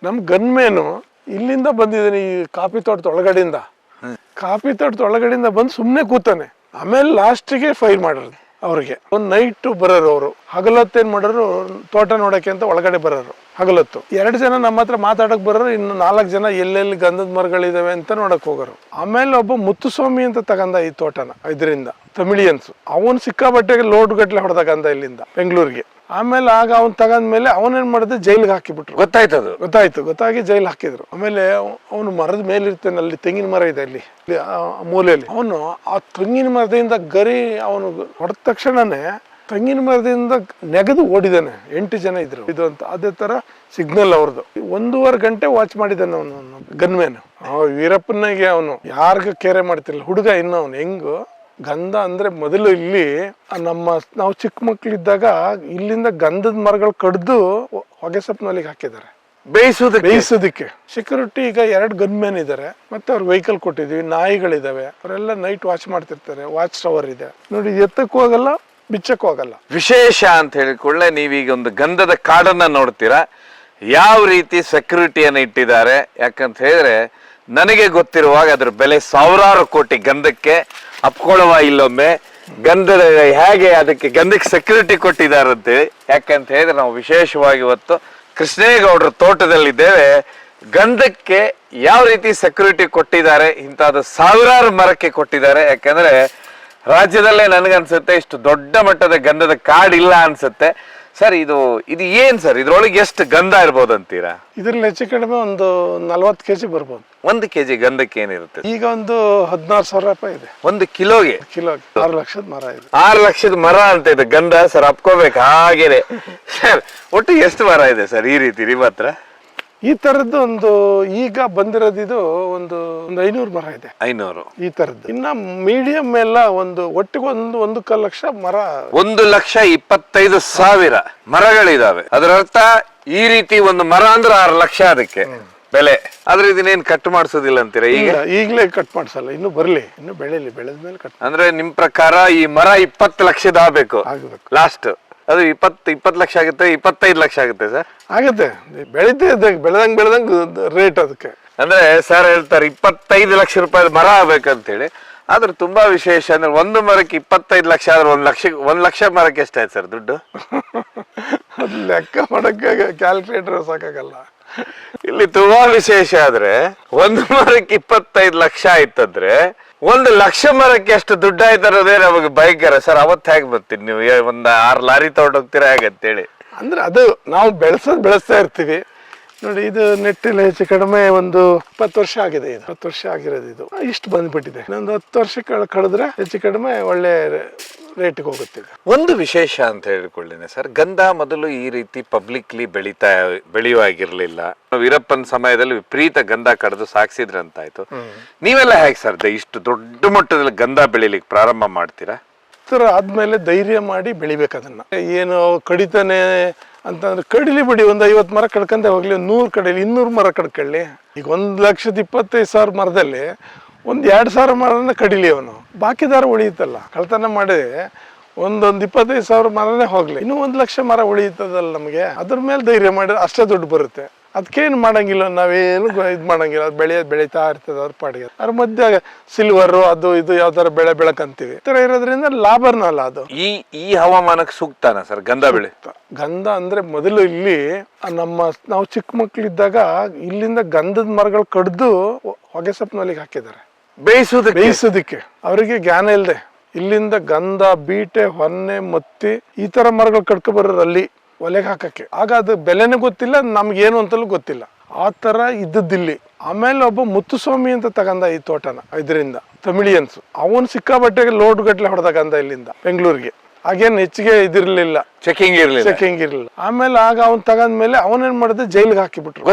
ನಮ್ ಗನ್ಮೇನು ಇಲ್ಲಿಂದ ಬಂದಿದ್ದಾನೆ, ಈ ಕಾಫಿ ತೋಟದ ಒಳಗಡೆಯಿಂದ. ಕಾಫಿ ತೋಟದ ಒಳಗಡೆಯಿಂದ ಬಂದು ಸುಮ್ನೆ ಕೂತಾನೆ. ಆಮೇಲೆ ಲಾಸ್ಟಿಗೆ ಫೈರ್ ಮಾಡೋದು ಅವ್ರಿಗೆ. ಒಂದ್ ನೈಟ್ ಬರೋರು ಅವರು, ಹಗಲತ್ತೇನ್ ಮಾಡೋರು ತೋಟ ನೋಡಕ್ಕೆ ಅಂತ ಒಳಗಡೆ ಬರೋರು ಹಗಲತ್ತು. 2 ಜನ ನಮ್ಮ ಹತ್ರ ಮಾತಾಡಕ್ ಬರೋರು, ಇನ್ನು 4 ಜನ ಎಲ್ಲೆಲ್ಲಿ ಗಂಧದ ಮರಗಳಿದಾವೆ ಅಂತ ನೋಡಕ್ ಹೋಗೋರು. ಆಮೇಲೆ ಒಬ್ಬ ಮುತ್ತುಸ್ವಾಮಿ ಅಂತ ತಗಂದ ಈ ತೋಟನ ಇದರಿಂದ, ತಮಿಳಿಯನ್ಸ್. ಅವನ್ ಸಿಕ್ಕಾಬಟ್ಟೆಗೆ ಲೋಡ್ ಗಟ್ಲೆ ಹೊಡೆದಕಂದ ಇಲ್ಲಿಂದ ಬೆಂಗಳೂರಿಗೆ. ಆಮೇಲೆ ಆಗ ಅವ್ನ್ ತಗಂದ್ಮೇಲೆ ಅವನೇನ್ ಮಾಡಿದ್ರೆ ಜೈಲ್ಗೆ ಹಾಕಿಬಿಟ್ರು. ಗೊತ್ತಾಗಿ ಜೈಲ್ ಹಾಕಿದ್ರು. ಆಮೇಲೆ ಅವನು ಮರದ ಮೇಲೆ ಇರ್ತಾನೆ, ಅಲ್ಲಿ ತೆಂಗಿನ ಮರ ಇದೆ ಅಲ್ಲಿ ಮೂಲೆಯಲ್ಲಿ. ಅವನು ಆ ತೆಂಗಿನ ಮರದಿಂದ ಗರಿ ಅವನು ಹೊಡೆದ ತಕ್ಷಣನೇ ತೆಂಗಿನ ಮರದಿಂದ ನೆಗೆದು ಓಡಿದಾನೆ. 8 ಜನ ಇದ್ರು ಇದು ಅಂತ. ಅದೇ ತರ ಸಿಗ್ನಲ್ ಅವ್ರದ್ದು. 1.5 ಗಂಟೆ ವಾಚ್ ಮಾಡಿದಾನೆ ಅವನು ಗನ್ಮ್ಯಾನ್. ವೀರಪ್ಪನಿಗೆ ಅವನು ಯಾರಿಗ ಕೇರೆ ಮಾಡ್ತಿರ್ಲಿಲ್ಲ. ಹುಡುಗ ಇನ್ನು ಅವನು ಹೆಂಗು ಗಂಧ ಅಂದ್ರೆ ಮೊದಲು ಇಲ್ಲಿ ನಾವು ಚಿಕ್ಕ ಮಕ್ಳಿದ್ದಾಗ ಇಲ್ಲಿಂದ ಗಂಧದ ಮರಗಳು ಕಡ್ದು ಹೊಗೆ ಸೊಪ್ಪಿನಲ್ಲಿ ಹಾಕಿದ್ದಾರೆ ಬೇಯಿಸೋದಕ್ಕೆ. ಸೆಕ್ಯೂರಿಟಿ ಈಗ 2 ಗನ್ಮ್ಯಾನ್ ಇದಾರೆ, ಮತ್ತೆ ಅವ್ರ ವೆಹಿಕಲ್ ಕೊಟ್ಟಿದೀವಿ, ನಾಯಿಗಳಿದಾವೆ. ಅವರೆಲ್ಲ ನೈಟ್ ವಾಚ್ ಮಾಡ್ತಿರ್ತಾರೆ. ವಾಚ್ ಟವರ್ ಇದೆ ನೋಡಿ, ಎತ್ತಕ್ಕೂ ಹೋಗಲ್ಲ ಬಿಚ್ಚಕ್ಕೂ ಹೋಗಲ್ಲ. ವಿಶೇಷ ಅಂತ ಹೇಳಿಕೊಳ್ಳೆ ನೀವೀಗ ಒಂದು ಗಂಧದ ಕಾಡನ್ನ ನೋಡ್ತೀರಾ, ಯಾವ ರೀತಿ ಸೆಕ್ಯೂರಿಟಿಯನ್ನು ಇಟ್ಟಿದ್ದಾರೆ. ಯಾಕಂತ ಹೇಳಿದ್ರೆ ನನಗೆ ಗೊತ್ತಿರುವಾಗ ಅದ್ರ ಬೆಲೆ 1000 ಕೋಟಿ ಗಂಧಕ್ಕೆ. ಅಪ್ಕೊಳ್ಳುವ ಇಲ್ಲೊಮ್ಮೆ ಗಂಧದ ಹೇಗೆ ಅದಕ್ಕೆ ಗಂಧಕ್ಕೆ ಸೆಕ್ಯೂರಿಟಿ ಕೊಟ್ಟಿದ್ದಾರಂತೆ. ಯಾಕಂತ ಹೇಳಿದ್ರೆ ನಾವು ವಿಶೇಷವಾಗಿ ಇವತ್ತು ಕೃಷ್ಣೇಗೌಡರ ತೋಟದಲ್ಲಿದ್ದೇವೆ. ಗಂಧಕ್ಕೆ ಯಾವ ರೀತಿ ಸೆಕ್ಯೂರಿಟಿ ಕೊಟ್ಟಿದ್ದಾರೆ, ಇಂಥದ್ದು 1000 ಮರಕ್ಕೆ ಕೊಟ್ಟಿದ್ದಾರೆ. ಯಾಕಂದ್ರೆ ರಾಜ್ಯದಲ್ಲೇ ನನಗನ್ಸುತ್ತೆ ಇಷ್ಟು ದೊಡ್ಡ ಮಟ್ಟದ ಗಂಧದ ಕಾಡಿಲ್ಲ ಅನ್ಸುತ್ತೆ. ಸರ್ ಇದು ಏನ್ ಸರ್, ಇದ್ರೊಳಗೆ ಎಷ್ಟು ಗಂಧ ಇರ್ಬೋದು ಅಂತೀರಾ? ಇದ್ರಲ್ಲಿ ಹೆಚ್ಚು ಕಡಿಮೆ ಒಂದು 40 kg ಬರ್ಬೋದು. 1 kg ಗಂಧಕ್ಕೆ ಏನಿರುತ್ತೆ? ಈಗ ಒಂದು 16,000 ರೂಪಾಯಿ ಇದೆ 1 ಕಿಲೋಗೆ. 6 ಲಕ್ಷದ ಮರ ಇದೆ. 6 ಲಕ್ಷದ ಮರ ಅಂತ ಇದೆ ಗಂಧ ಸರ್, ಅಪ್ಕೋಬೇಕು ಹಾಗೇನೆ. ಸರ್ ಒಟ್ಟು ಎಷ್ಟು ಮರ ಇದೆ ಸರ್ ಈ ರೀತಿ ನಿಮ್ಮ ಹತ್ರ? ಈ ತರದ್ದು ಒಂದು ಈಗ ಬಂದಿರೋದು ಇದು ಒಂದು 500 ಮರ ಇದೆ. 500 ಈ ತರದ್ದು. ಇನ್ನ ಮೀಡಿಯಂ ಎಲ್ಲ ಒಟ್ಟಿಗೆ 1 ಲಕ್ಷ ಮರ. 1,25,000 ಮರಗಳಿದಾವೆ. ಅದರ ಅರ್ಥ ಈ ರೀತಿ ಒಂದು ಮರ ಅಂದ್ರೆ 6 ಲಕ್ಷ ಅದಕ್ಕೆ ಬೆಲೆ. ಆದ್ರೆ ಇದನ್ನೇನ್ ಕಟ್ ಮಾಡಿಸೋದಿಲ್ಲ ಅಂತೀರಾ? ಈಗಲೇ ಕಟ್ ಮಾಡ್ಸಲ್ಲ, ಇನ್ನು ಬರ್ಲಿ, ಇನ್ನು ಬೆಳೆದ್ಮೇಲೆ ಕಟ್. ಅಂದ್ರೆ ನಿಮ್ ಪ್ರಕಾರ ಈ ಮರ 20 ಲಕ್ಷದ ಆಗ್ಬೇಕು ಲಾಸ್ಟ್. ಅದು 20 ಲಕ್ಷ ಆಗುತ್ತೆ, 25 ಲಕ್ಷ ಆಗುತ್ತೆ ಸರ್? ಆಗುತ್ತೆ, ಬೆಳೆದಂಗ್ ರೇಟ್ ಅದಕ್ಕೆ. ಅಂದ್ರೆ ಸರ್ ಹೇಳ್ತಾರೆ 25 ಲಕ್ಷ ರೂಪಾಯಿ ಮರ ಆಗ್ಬೇಕಂತ ಹೇಳಿ. ಆದ್ರೆ ತುಂಬಾ ವಿಶೇಷ ಅಂದ್ರೆ ಒಂದು ಮರಕ್ಕೆ 25 ಲಕ್ಷ ಆದ್ರೆ 1 ಲಕ್ಷ ಮರಕ್ಕೆ ಎಷ್ಟಾಯ್ತು ಸರ್ ದುಡ್ಡು? ಅದು ಲೆಕ್ಕ ಮಾಡಕ್ಕೆ ಕ್ಯಾಲ್ಕುಲೇಟರ್ ಸಾಕಾಗಲ್ಲ. ಇಲ್ಲಿ ತುಂಬಾ ವಿಶೇಷ ಆದ್ರೆ ಒಂದು ಮರಕ್ಕೆ 25 ಲಕ್ಷ ಆಯ್ತಂದ್ರೆ 1 ಲಕ್ಷ ಮರಕ್ಕೆ ಎಷ್ಟು ದುಡ್ಡು ಆಯ್ತಾರದೇ ನಮಗೆ ಭಯಂಕರ ಸರ್. ಅವತ್ತು ಹೇಗೆ ಬರ್ತೀನಿ ನೀವು? ಒಂದು 6 ಲಾರಿ ತಗೊಂಡೋಗ್ತೀರಾ ಹೇಗಂತೇಳಿ? ಅಂದ್ರೆ ಅದು ನಾವು ಬೆಳೆಸ್ತಾ ಇರ್ತೀವಿ ನೋಡಿ. ಇದು ನೆಟ್ಟಿಲ್ಲ ಹೆಚ್ಚು ಕಡಿಮೆ ಒಂದು 20 ವರ್ಷ ಆಗಿದೆ. ಇದು 20 ವರ್ಷ ಆಗಿರೋದು. ಇದು ಇಷ್ಟು ಬಂದ್ಬಿಟ್ಟಿದೆ. ಇನ್ನೊಂದು 10 ವರ್ಷ ಕಳೆದ್ರೆ ಹೆಚ್ಚು ಕಡಿಮೆ ಒಳ್ಳೆ ರೇಟ್ಗೆ ಹೋಗುತ್ತೆ. ಒಂದು ವಿಶೇಷ ಅಂತ ಹೇಳಿಕೊಳ್ಳೇನೆ ಸರ್, ಗಂಧ ಮೊದಲು ಈ ರೀತಿ ಪಬ್ಲಿಕ್ಲಿ ಬೆಳೆಯುವಾಗಿರ್ಲಿಲ್ಲ. ವೀರಪ್ಪನ ಸಮಯದಲ್ಲಿ ವಿಪರೀತ ಗಂಧ ಕಡ್ದು ಸಾಕ್ಸಿದ್ರಂತಾಯ್ತು. ನೀವೆಲ್ಲ ಹೇಗೆ ಸರ್ ಇಷ್ಟು ದೊಡ್ಡ ಮಟ್ಟದಲ್ಲಿ ಗಂಧ ಬೆಳಿಲಿಕ್ಕೆ ಪ್ರಾರಂಭ ಮಾಡ್ತೀರಾ? ಆದ್ಮೇಲೆ ಧೈರ್ಯ ಮಾಡಿ ಬೆಳಿಬೇಕು ಅದನ್ನ. ಏನು ಕಡಿತಾನೆ ಅಂತಂದ್ರೆ ಕಡಿಲಿ ಬಿಡಿ, ಒಂದು 50 ಮರ ಕಡ್ಕೊಂಡೆ ಹೋಗ್ಲಿ, 100 ಕಡಿಲಿ, 200 ಮರ ಕಡ್ಕೊಳ್ಳಿ. ಈಗ 1,25,000 ಮರದಲ್ಲಿ ಒಂದು 2,000 ಮರನ ಕಡಿಲಿ ಅವನು, ಬಾಕಿದಾರ ಉಳಿಯುತ್ತಲ್ಲ. ಕಳ್ತನ ಮಾಡಿ ಒಂದೊಂದು 25,000 ಮರನೇ ಹೋಗ್ಲಿ, ಇನ್ನೂ 1 ಲಕ್ಷ ಮರ ಉಳಿಯುತ್ತದಲ್ಲ ನಮಗೆ. ಅದ್ರ ಮೇಲೆ ಧೈರ್ಯ ಮಾಡಿದ್ರೆ ಅಷ್ಟೇ ದುಡ್ಡು ಬರುತ್ತೆ. ಅದಕ್ಕೇನು ಮಾಡಂಗಿಲ್ಲ, ನಾವೇನು ಇದು ಮಾಡಂಗಿಲ್ಲ. ಅದು ಬೆಳೀತಾ ಇರ್ತದೆ ಅವ್ರ ಪಾಡಿಗೆ. ಅದ್ರ ಮಧ್ಯೆ ಸಿಲ್ವರು ಅದು ಇದು ಯಾವ್ದಾರ ಬೆಳಕಂತೀವಿ. ಈ ತರ ಇರೋದ್ರಿಂದ ಲಾಭನಲ್ಲ ಅದು. ಈ ಹವಾಮಾನಕ್ಕೆ ಸೂಕ್ತನಾ ಸರ್ ಗಂಧ ಬೆಳೆ? ಗಂಧ ಅಂದ್ರೆ ಮೊದಲು ಇಲ್ಲಿ ನಾವು ಚಿಕ್ಕ ಮಕ್ಳಿದ್ದಾಗ ಇಲ್ಲಿಂದ ಗಂಧದ ಮರಗಳು ಕಡ್ದು ಹೊಗೆ ಸೊಪ್ಪಿನಲ್ಲಿ ಹಾಕಿದ್ದಾರೆ ಬೇಯಿಸೋದಕ್ಕೆ. ಅವರಿಗೆ ಜ್ಞಾನ ಇಲ್ಲದೆ ಇಲ್ಲಿಂದ ಗಂಧ, ಬೀಟೆ, ಹೊನ್ನೆ, ಮತ್ತಿ ಈ ತರ ಮರಗಳು ಕಡ್ಕೊ ಬರೋರು ಅಲ್ಲಿ ಒಲೆಗೆ ಹಾಕಕ್ಕೆ. ಆಗ ಅದು ಬೆಲೆನೇ ಗೊತ್ತಿಲ್ಲ, ನಮ್ಗೇನು ಅಂತಲೂ ಗೊತ್ತಿಲ್ಲ. ಆ ತರ ಇದ್ದದ್ದಿಲ್ಲಿ. ಆಮೇಲೆ ಒಬ್ಬ ಮುತ್ತುಸ್ವಾಮಿ ಅಂತ ತಗಂದ ಈ ತೋಟನ ಇದರಿಂದ, ತಮಿಳಿಯನ್ಸ್. ಅವನು ಸಿಕ್ಕಾಬಟ್ಟೆಗೆ ಲೋಡ್ ಗಟ್ಲೆ ಹೊಡೆದಕಂದ ಇಲ್ಲಿಂದ ಬೆಂಗಳೂರಿಗೆ. ಹಾಗೇನು ಹೆಚ್ಚಿಗೆ ಇದಿರ್ಲಿಲ್ಲ, ಚೆಕಿಂಗ್ ಇರ್ಲಿಲ್ಲ. ಆಮೇಲೆ ಆಗ ಅವ್ನ್ ತಗಂದ್ಮೇಲೆ ಅವನೇನ್ ಮಾಡಿದ್ರೆ ಜೈಲ್ಗೆ ಹಾಕಿಬಿಟ್ರು.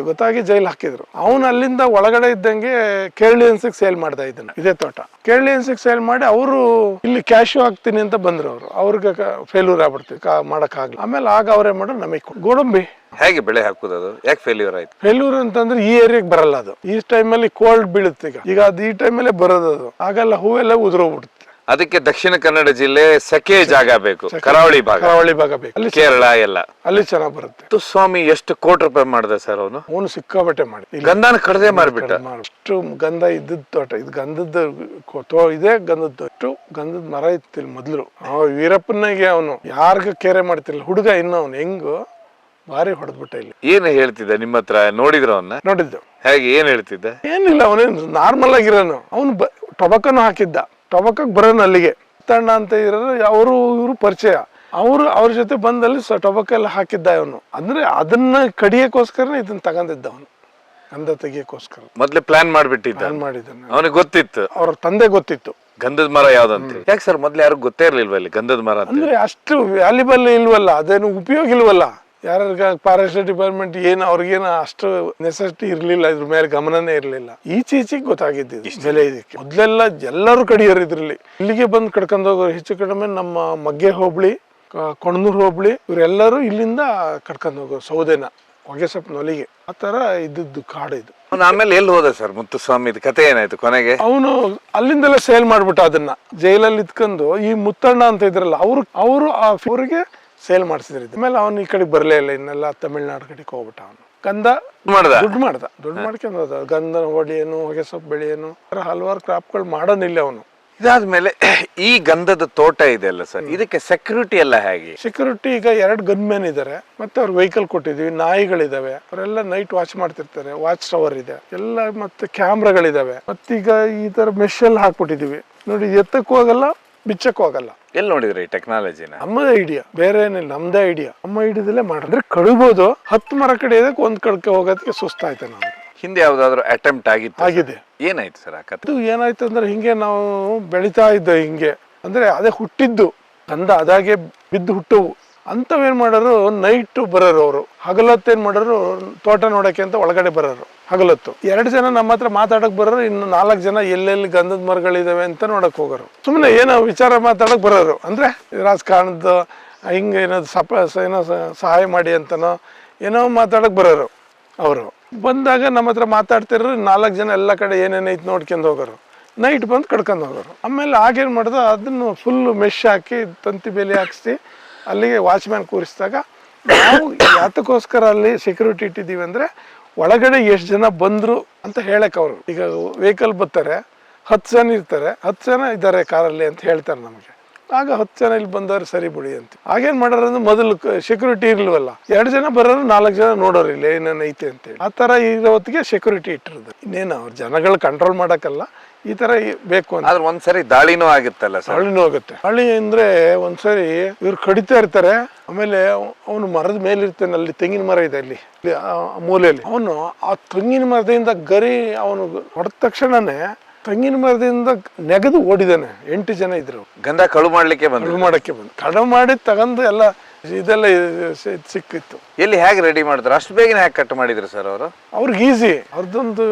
ಗೊತ್ತಾಗಿ ಜೈಲ್ ಹಾಕಿದ್ರು. ಅವನು ಅಲ್ಲಿಂದ ಒಳಗಡೆ ಇದ್ದಂಗೆ ಕೇರಳಿಯನ್ಸಿಗೆ ಸೇಲ್ ಮಾಡ್ದ ಇದನ್ನ, ಇದೇ ತೋಟ. ಕೇರಳಿಯನ್ಸಿಗೆ ಸೇಲ್ ಮಾಡಿ ಅವರು ಇಲ್ಲಿ ಕ್ಯಾಶು ಹಾಕ್ತೀನಿ ಅಂತ ಬಂದ್ರು. ಅವ್ರಿಗೆ ಫೇಲ್ಯೂರ್ ಆಗ್ಬಿಡ್ತೀವಿ, ಮಾಡಕ್ ಆಗ್ಲಿ. ಆಮೇಲೆ ಆಗ ಅವ್ರೇ ಮಾಡೋ ನಮಗೆ ಗೋಡಂಬಿ. ಹೇಗೆ ಬೆಳೆ ಹಾಕುದು? ಯಾಕೆ ಫೇಲ್ಯೂರ್ ಆಯ್ತು? ಫೇಲ್ಯೂರ್ ಅಂತಂದ್ರೆ ಈ ಏರಿಯಾಗೆ ಬರಲ್ಲ ಅದು. ಈ ಟೈಮಲ್ಲಿ ಕೋಲ್ಡ್ ಬೀಳುತ್ತೆ. ಈಗ ಅದು ಈ ಟೈಮಲ್ಲೇ ಬರೋದು. ಅದು ಆಗಲ್ಲ, ಹೂವೆಲ್ಲ ಉದುರೋಗ್ಬಿಡುತ್ತೆ. ಅದಕ್ಕೆ ದಕ್ಷಿಣ ಕನ್ನಡ ಜಿಲ್ಲೆ ಸೆಕೆ ಜಾಗ ಬೇಕು, ಕರಾವಳಿ ಭಾಗ ಬೇಕು, ಅಲ್ಲಿ ಕೇರಳ ಎಲ್ಲ ಅಲ್ಲಿ ಚೆನ್ನಾಗ್ ಬರುತ್ತೆ. ಸ್ವಾಮಿ ಎಷ್ಟು ಕೋಟಿ ರೂಪಾಯಿ ಮಾಡಿದೆ ಸರ್ ಅವನು ಸಿಕ್ಕಾಬಟ್ಟೆ ಮಾಡಿ ಗಂಧನ ಕಡದೆ ಮಾರ್ಬಿಟ್ಟ. ಅಷ್ಟು ಗಂಧ ಇದ್ದದ್ ತೋಟ, ಇದು ಗಂಧದ ಇದೇ ಗಂಧದ ಅಷ್ಟು ಗಂಧದ ಮರ ಇತ್ತಿಲ್ಲ ಮೊದ್ಲು. ವೀರಪ್ಪನಿಗೆ ಅವನು ಯಾರಿಗ ಕೇರೆ ಮಾಡ್ತಿಲ್ಲ, ಹುಡುಗ ಇನ್ನು ಅವನು ಹೆಂಗು ಭಾರಿ ಹೊಡೆದ್ಬಿಟ್ಟ. ಇಲ್ಲಿ ಏನ್ ಹೇಳ್ತಿದ್ದ ನಿಮ್ಮ ಹತ್ರ? ನೋಡಿದ್ರ ಅವನ್ನ? ನೋಡಿದ್ದು. ಹೇಗೆ ಏನ್ ಹೇಳ್ತಿದ್ದ? ಏನಿಲ್ಲ, ಅವನೇನು ನಾರ್ಮಲ್ ಆಗಿರೋನು. ಅವನು ಟೊಬಕನು ಹಾಕಿದ್ದ, ಟೊಬಕಕ್ ಬರೋನು ಅಲ್ಲಿಗೆ. ತಣ್ಣ ಅಂತ ಇರೋರು ಅವರು ಇವರು ಪರಿಚಯ, ಅವ್ರ ಜೊತೆ ಬಂದಲ್ಲಿ ಟೊಬಕ ಎಲ್ಲ ಹಾಕಿದ್ದ ಅವನು. ಅಂದ್ರೆ ಅದನ್ನ ಕಡಿಯಕ್ಕೋಸ್ಕರ ಇದನ್ನ ತಗೊಂಡಿದ್ದ ಅವನು, ಗಂಧ ತೆಗಿಯಕ್ಕೋಸ್ಕರ. ಮೊದ್ಲೇ ಪ್ಲಾನ್ ಮಾಡ್ಬಿಟ್ಟಿದ್ದ, ಮಾಡಿದ್ದಾನೆ. ಅವನಿಗೆ ಗೊತ್ತಿತ್ತು, ಅವ್ರ ತಂದೆ ಗೊತ್ತಿತ್ತು ಗಂಧದ ಮರ ಯಾವ್ದಂತ. ಯಾಕೆ ಸರ್ ಮೊದ್ಲು ಯಾರು ಗೊತ್ತೇ ಇರ್ಲಿಲ್ವ ಇಲ್ಲಿ ಗಂಧದ ಮರ ಅಂತ? ಅಂದ್ರೆ ಅಷ್ಟು ವ್ಯಾಲ್ಯೂಬಲ್ ಇಲ್ವಲ್ಲ, ಅದೇನು ಉಪಯೋಗ ಇಲ್ವಲ್ಲ. ಯಾರ್ಗ ಫಾರೆಸ್ಟ್ ಡಿಪಾರ್ಟ್ಮೆಂಟ್ ಏನು ಅವ್ರಿಗೇನು ಅಷ್ಟು ನೆಸೆಸಿಟಿ ಇರ್ಲಿಲ್ಲ, ಇದ್ರ ಮೇಲೆ ಗಮನನೇ ಇರ್ಲಿಲ್ಲ. ಈಚೀಚೆಗೆ ಗೊತ್ತಾಗಿದ್ದು ಬೆಲೆ ಇದಕ್ಕೆ. ಮೊದ್ಲೆಲ್ಲ ಎಲ್ಲರೂ ಕಡಿಯೋರು ಇದ್ರಲ್ಲಿ. ಇಲ್ಲಿಗೆ ಬಂದು ಕಡ್ಕೊಂಡು ಹೋಗೋರು ಹೆಚ್ಚು ಕಡಿಮೆ ನಮ್ಮ ಮಗ್ಗೆ ಹೋಬಳಿ, ಕೊಣನೂರು ಹೋಬಳಿ, ಇವರೆಲ್ಲರೂ ಇಲ್ಲಿಂದ ಕಡ್ಕೊಂಡು ಹೋಗೋರು ಸೌದೆನ ಹೊಗೆಸಪ್ಪನೊಲಿಗೆ. ಆ ತರ ಇದ್ದದ್ದು ಕಾಡು ಇದು. ಆಮೇಲೆ ಎಲ್ಲಿ ಹೋದ ಸರ್ ಮುತ್ತುಸ್ವಾಮಿ? ಕತೆ ಏನಾಯ್ತು ಕೊನೆಗೆ? ಅವನು ಅಲ್ಲಿಂದೆಲ್ಲ ಸೇಲ್ ಮಾಡ್ಬಿಟ್ಟ ಅದನ್ನ. ಜೈಲಲ್ಲಿ ಇದ್ಕೊಂಡು ಈ ಮುತ್ತಣ್ಣ ಅಂತ ಇದ್ರಲ್ಲ, ಅವರು ಅವ್ರಿಗೆ ಸೇಲ್ ಮಾಡಿಸಿದ್ರು. ಆಮೇಲೆ ಅವನು ಈ ಕಡೆಗೆ ಬರಲೇ ಇಲ್ಲ, ಇನ್ನೆಲ್ಲ ತಮಿಳ್ನಾಡು ಕಡೆಗೆ ಹೋಗ್ಬಿಟ್ಟ. ಅವನು ಗಂಧ ದುಡ್ಡು ಮಾಡ್ಕೊಂಡು ಹೋದ. ಗಂಧ ಹೊಡಿಯೇನು, ಹೊಗೆ ಸೊಪ್ಪು ಬೆಳೆಯೇನು, ಹಲವಾರು ಕ್ರಾಪ್ಗಳು ಮಾಡೋನಿಲ್ಲ ಅವನು. ಇದಾದ್ಮೇಲೆ ಈ ಗಂಧದ ತೋಟ ಇದೆ ಅಲ್ಲ ಸರ್, ಇದಕ್ಕೆ ಸೆಕ್ಯೂರಿಟಿ ಎಲ್ಲ ಹೇಗೆ? ಸೆಕ್ಯೂರಿಟಿ ಈಗ 2 ಗನ್ ಮ್ಯಾನ್ ಇದಾರೆ, ಮತ್ತೆ ಅವ್ರ ವೆಹಿಕಲ್ ಕೊಟ್ಟಿದ್ವಿ, ನಾಯಿಗಳಿದಾವೆ, ಅವರೆಲ್ಲ ನೈಟ್ ವಾಚ್ ಮಾಡ್ತಿರ್ತಾರೆ, ವಾಚ್ ಟವರ್ ಇದೆ ಎಲ್ಲ, ಮತ್ತೆ ಕ್ಯಾಮ್ರಾಗಳಿದಾವೆ. ಮತ್ತೀಗ ಈ ತರ ಮೆಶ್ ಹಾಕ್ಬಿಟ್ಟಿದೀವಿ ನೋಡಿ, ಎತ್ತಕ್ಕೂ ಹೋಗಲ್ಲ, ಬಿಚ್ಚಕ್ಕೂ ಹೋಗಲ್ಲ. ಎಲ್ಲಿ ನೋಡಿದ್ರಿ ಈ ಟೆಕ್ನಾಲಜಿನ? ನಮ್ಮದೇ ಐಡಿಯಾ, ಬೇರೆ ಏನಿಲ್ಲ, ನಮ್ದೇ ಐಡಿಯಾ. ನಮ್ಮ ಐಡಿಯಾದಲ್ಲೇ ಮಾಡಿದ್ರೆ ಕಡಿಬೋದು. 10 ಮರ ಕಡಿಯೋದಕ್ಕೆ 1 ಕಡ್ಕೆ ಹೋಗೋದಕ್ಕೆ ಸುಸ್ತಾಯ್ತು. ನಮ್ಗೆ ಹಿಂದೆ ಯಾವ್ದಾದ್ರು ಅಟೆಂಪ್ಟ್ ಆಗಿದೆ. ಏನಾಯ್ತು ಸರ್ ಆ ಕಥೆ? ಇದು ಏನಾಯ್ತು ಅಂದ್ರೆ, ಹಿಂಗೆ ನಾವು ಬೆಳಿತಾ ಇದ್ದ, ಹಿಂಗೆ ಅಂದ್ರೆ ಅದೇ ಹುಟ್ಟಿದ್ದು ಗಂಧ ಅದಾಗೆ ಬಿದ್ದು ಹುಟ್ಟವು. ಅಂತವೇನ್ ಮಾಡೋರು, ನೈಟ್ ಬರೋರು ಅವರು. ಹಗಲತ್ತೇನ್ ಮಾಡೋರು, ತೋಟ ನೋಡಕ್ಕೆ ಅಂತ ಒಳಗಡೆ ಬರೋರು ಹಗಲತ್ತು. 2 ಜನ ನಮ್ಮ ಹತ್ರ ಮಾತಾಡಕ್ ಬರೋರು, ಇನ್ನು 4 ಜನ ಎಲ್ಲೆಲ್ಲಿ ಗಂಧದ ಮರಗಳಿದಾವೆ ಅಂತ ನೋಡಕ್ ಹೋಗೋರು. ಸುಮ್ಮನೆ ಏನೋ ವಿಚಾರ ಮಾತಾಡಕ್ ಬರೋರು, ಅಂದ್ರೆ ರಾಜಕಾರಣದ ಹಿಂಗೆ ಏನೋ ಸಹಾಯ ಮಾಡಿ ಅಂತನೋ ಏನೋ ಮಾತಾಡಕ್ ಬರೋರು. ಅವರು ಬಂದಾಗ ನಮ್ಮ ಹತ್ರ ಮಾತಾಡ್ತಿರೋ 4 ಜನ ಎಲ್ಲ ಕಡೆ ಏನೇನೈತೆ ನೋಡ್ಕೊಂಡು ಹೋಗೋರು. ನೈಟ್ ಬಂದು ಕಡ್ಕೊಂಡು ಹೋಗೋರು. ಆಮೇಲೆ ಆಗೇನು ಮಾಡೋದು, ಅದನ್ನು ಫುಲ್ ಮೆಶ್ ಹಾಕಿ ತಂತಿ ಬೇಲಿ ಹಾಕ್ಸಿ ಅಲ್ಲಿಗೆ ವಾಚ್ಮ್ಯಾನ್ ಕೂರಿಸಿದಾಗ, ನಾವು ಯಾತಕ್ಕೋಸ್ಕರ ಅಲ್ಲಿ ಸೆಕ್ಯೂರಿಟಿ ಇಟ್ಟಿದ್ದೀವಿ ಅಂದರೆ, ಒಳಗಡೆ ಎಷ್ಟು ಜನ ಬಂದರು ಅಂತ ಹೇಳಕ್ಕೆ. ಅವರು ಈಗ ವೆಹಿಕಲ್ ಬರ್ತಾರೆ, 10 ಜನ ಇರ್ತಾರೆ, 10 ಜನ ಇದ್ದಾರೆ ಕಾರಲ್ಲಿ ಅಂತ ಹೇಳ್ತಾರೆ ನಮಗೆ. ಆಗ 10 ಜನ ಇಲ್ಲಿ ಬಂದವ್ರು ಸರಿ ಬಿಡಿ ಅಂತ. ಆಗೇನ್ ಮಾಡೋರು ಅಂದ್ರೆ, ಮೊದಲು ಸೆಕ್ಯೂರಿಟಿ ಇರ್ಲಿಲ್ವಲ್ಲ, 2 ಜನ ಬರೋರು, 4 ಜನ ನೋಡೋರು ಇಲ್ಲ ಏನೇನು ಐತೆ ಅಂತೇಳಿ. ಆ ತರ ಇರೋ ಹೊತ್ತಿಗೆ ಸೆಕ್ಯೂರಿಟಿ ಇಟ್ಟಿರೋದು. ಇನ್ನೇನು ಅವ್ರ ಜನಗಳು ಕಂಟ್ರೋಲ್ ಮಾಡಕ್ಕಲ್ಲ, ಈ ತರ ಬೇಕು ಅಂತ. ಆದ್ರೆ ಒಂದ್ಸರಿ ದಾಳಿನೂ ಆಗುತ್ತಲ್ಲ ಸರ್? ದಾಳಿನೂ ಆಗುತ್ತೆ. ದಾಳಿ ಅಂದ್ರೆ ಒಂದ್ಸರಿ ಇವ್ರು ಕಡಿತಾ ಇರ್ತಾರೆ, ಆಮೇಲೆ ಅವನು ಮರದ ಮೇಲೆ ಇರ್ತಾನೆ, ಅಲ್ಲಿ ತೆಂಗಿನ ಮರ ಇದೆ ಅಲ್ಲಿ ಮೂಲೆಯಲ್ಲಿ. ಅವನು ಆ ತೆಂಗಿನ ಮರದಿಂದ ಗರಿ ಅವನು ಹೊಡೆದ ತಕ್ಷಣನೇ ತೆಂಗಿನ ಮರದಿಂದ ನೆಗೆದು ಓಡಿದಾನೆ. 8 ಜನ ಇದ್ರು. ಗಂಧ ಕಳು ಮಾಡ್ಲಿಕ್ಕೆ ಬಂದು ಕಳು ಮಾಡಿ ತಗೊಂಡು ಎಲ್ಲ ಇದೆಲ್ಲ ಸಿಕ್ಕಿತ್ತು. ಎಲ್ಲಿ ಹೇಗೆ ರೆಡಿ ಮಾಡಿದ್ರು? ಅಷ್ಟು ಬೇಗನೆ ಹೇಗೆ ಕಟ್ ಮಾಡಿದ್ರು ಸರ್ ಅವರು? ಅವ್ರಿಗೆ ಈಸಿ. ಅವ್ರದ್ದೊಂದು